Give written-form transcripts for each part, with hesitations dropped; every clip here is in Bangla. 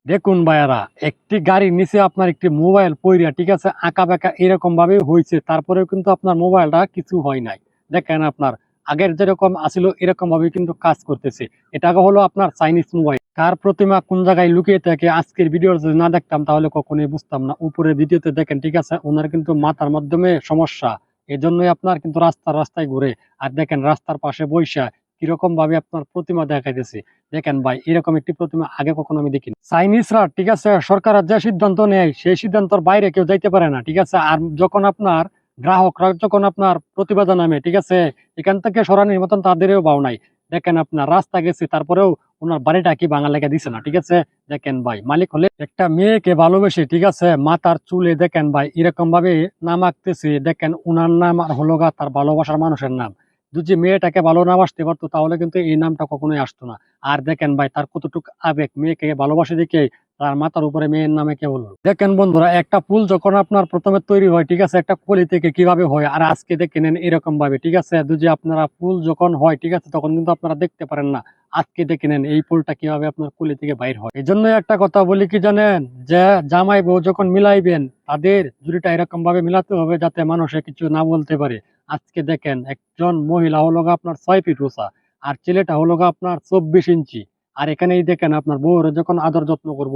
দেখুন ভাইয়ারা, একটি গাড়ির নিচে আপনার একটি মোবাইল পইরা, ঠিক আছে, আঁকা বাঁকা এরকম ভাবে হয়েছে, তারপরেও কিন্তু আপনার মোবাইলটা কিছু হয় নাই। দেখেন আপনার আগের যেরকম আছিল এরকম ভাবে কিন্তু কাজ করতেছে। এটা হলো আপনার চাইনিজ মোবাইল। কার প্রতিমা কোন জায়গায় লুকিয়ে থাকে আজকের ভিডিও যদি না দেখতাম তাহলে কখনোই বুঝতাম না। উপরের ভিডিওতে দেখেন, ঠিক আছে, ওনার কিন্তু মাথার মাধ্যমে সমস্যা, এজন্যই আপনার কিন্তু রাস্তায় ঘুরে। আর দেখেন রাস্তার পাশে বৈশা কিরকম ভাবে আপনার প্রতিমা দেখাইতেছে। দেখেন ভাই, এরকম একটি প্রতিমা আগে কখনো আমি দেখিনি। চাইনিজরা, ঠিক আছে, সরকারের যে সিদ্ধান্ত নেয় সেই সিদ্ধান্তর বাইরে কেউ যাইতে পারে না, ঠিক আছে। আর যখন আপনার গ্রাহকরা যখন আপনার প্রতিবেদন নামে, ঠিক আছে, এখান থেকে সরানোর মতন তাদেরও বাও নাই। দেখেন আপনার রাস্তা গেছে, তারপরেও ওনার বাড়িটা কি ভাঙা লেগে দিছে না, ঠিক আছে। দেখেন ভাই, মালিক হলে একটা মেয়েকে ভালোবেসে, ঠিক আছে, মাথার চুলে দেখেন ভাই এরকম ভাবে নাম আঁকতেছে। দেখেন উনার নাম আর হলো গা তার ভালোবাসার মানুষের নাম। যদি মেয়েটাকে ভালো না বাসতে পারতো তাহলে কিন্তু এই নামটা কখনোই আসতো না। আর দেখেন ভাই তার কতটুকু আবেগ, মেয়েকে ভালোবাসে দেখে তার মাথার উপরে মেয়ের নামে কে বললো। দেখেন বন্ধুরা, একটা ফুল যখন আপনার প্রথমে তৈরি হয়, ঠিক আছে, একটা কলি থেকে কিভাবে হয়, আর আজকে দেখে নেন এরকম ভাবে, ঠিক আছে। যদি আপনারা ফুল যখন হয়, ঠিক আছে, তখন কিন্তু আপনারা দেখতে পারেন না। আজকে দেখে নেন এই ফুলটা কিভাবে আপনার কলি থেকে বাইর হয়। এই জন্য একটা কথা বলি কি জানেন, যে জামাই বউ যখন মিলাইবেন তাদের জুড়িটা এরকম ভাবে মিলাতে হবে যাতে মানুষে কিছু না বলতে পারে। আজকে দেখেন একজন মহিলা হলো গা আপনার 6 ফিট উঁচা, আর ছেলেটা হলো গা আপনার 24 ইঞ্চি। আর এখানেই দেখেন আপনার বউর যখন আদর যত্ন করব,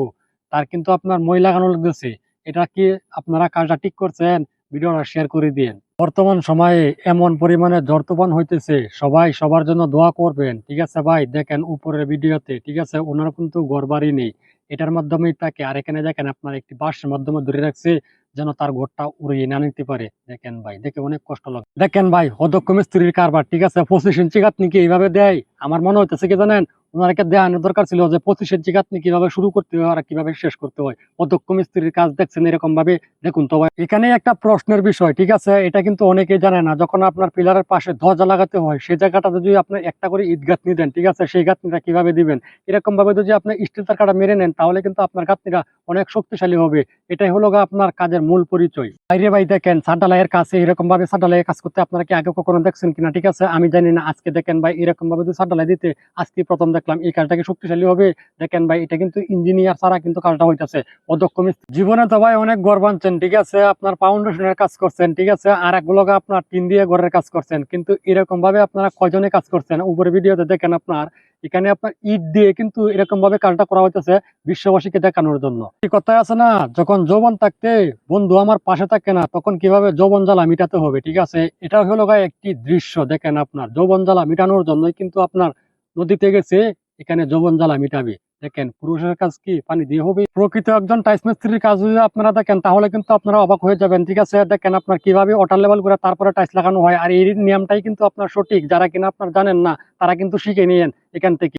তার কিন্তু আপনার মই লাগানো লাগতেছে। এটা কি আপনারা কাজটা ঠিক করছেন? ভিডিওটা শেয়ার করে দিন। বর্তমান সময়ে এমন পরিমাণে ঝড় তুফান হইতেছে, সবাই সবার জন্য দোয়া করবেন, ঠিক আছে ভাই। দেখেন উপরের ভিডিওতে, ঠিক আছে, ওনার কিন্তু ঘর বাড়ি নেই, এটার মাধ্যমেই তাকে। আর এখানে দেখেন আপনার একটি বাঁশের মাধ্যমে ধরে রাখছে যেন তার ঘরটা উড়িয়ে না নিতে পারে। দেখেন ভাই, দেখে অনেক কষ্ট লাগে। দেখেন ভাই, অদক্ষ মিস্ত্রির কারবার, ঠিক আছে। 25 ইঞ্চি গাঁথনি কি এইভাবে দেয়? আমার মনে হইতেছে কি জানেন, ওনাকে দেখানোর দরকার ছিল যে 25 ইঞ্চি গাঁথনি কিভাবে শুরু করতে হয় আর কিভাবে শেষ করতে হয়। অদক্ষ মিস্ত্রির কাজ দেখছেন এরকম ভাবে। দেখুন তো ভাই, এখানে একটা প্রশ্নের বিষয়, ঠিক আছে, এটা কিন্তু অনেকেই জানে না। যখন আপনার পিলারের পাশে দরজা লাগাতে হয়, সেই জায়গাটা যদি আপনি একটা করে ইট গাঁথনি দেন, ঠিক আছে, সেই গাঁথনিটা কিভাবে দিবেন? এরকম ভাবে যদি আপনি স্টিল তারকাটা মেরে নেন তাহলে কিন্তু আপনার গাঁথনিটা অনেক শক্তিশালী হবে। এটাই হলো গা আপনার কাজের মূল পরিচয়। বাইরে ভাই দেখেন সাটালাইয়ের কাছে এরকম ভাবে সাটালাইয়ের কাজ করতে আপনারা কি আগে কখনো দেখছেন কিনা, ঠিক আছে, আমি জানি না। আজকে দেখেন ভাই এরকম ভাবে যদি সাটালাই দিতে আজকে প্রথম দেখলাম। এই কাজটাকে শক্তিশালী হবে। দেখেন ভাই, এটা কিন্তু ইঞ্জিনিয়ার ছাড়া কিন্তু কাজটা হইতেছে। অদক্ষ মিস্ত্রি জীবনে তো ভাই অনেক ঘর বানছেন, ঠিক আছে, আপনার ফাউন্ডেশনের কাজ করছেন, ঠিক আছে, আর একগুলোকে আপনার টিন দিয়ে ঘরের কাজ করছেন, কিন্তু এরকম ভাবে আপনারা কয়জনে কাজ করছেন? উপরে ভিডিওতে দেখেন আপনার এখানে আপনার ইট দিয়ে কিন্তু এরকম ভাবে কাজটা করা হইতেছে বিশ্ববাসীকে দেখানোর জন্য। কি কথায় আছে না, যখন যৌবন থাকতে বন্ধু আমার পাশে থাকে না, তখন কিভাবে যৌবন জ্বালা মিটাতে হবে, ঠিক আছে। এটা হলো ভাই একটি দৃশ্য। দেখেন আপনার যৌবন জ্বালা মিটানোর জন্যই কিন্তু আপনার নদীতে গেছে, এখানে যৌবন জ্বালা মিটাবে। দেখেন পুরুষের কাজ কি পানি দিয়ে হবে? প্রকৃত একজন টাইস মিস্ত্রির কাজ যদি আপনারা দেখেন তাহলে কিন্তু আপনারা অবাক হয়ে যাবেন, ঠিক আছে। দেখেন আপনার কিভাবে ওয়াটার লেভেল করে তারপরে টাইস লাগানো হয়, আর এই নিয়মটাই কিন্তু আপনার সঠিক। যারা কিনা আপনার জানেন না তারা কিন্তু শিখে নিয়েন এখান থেকে।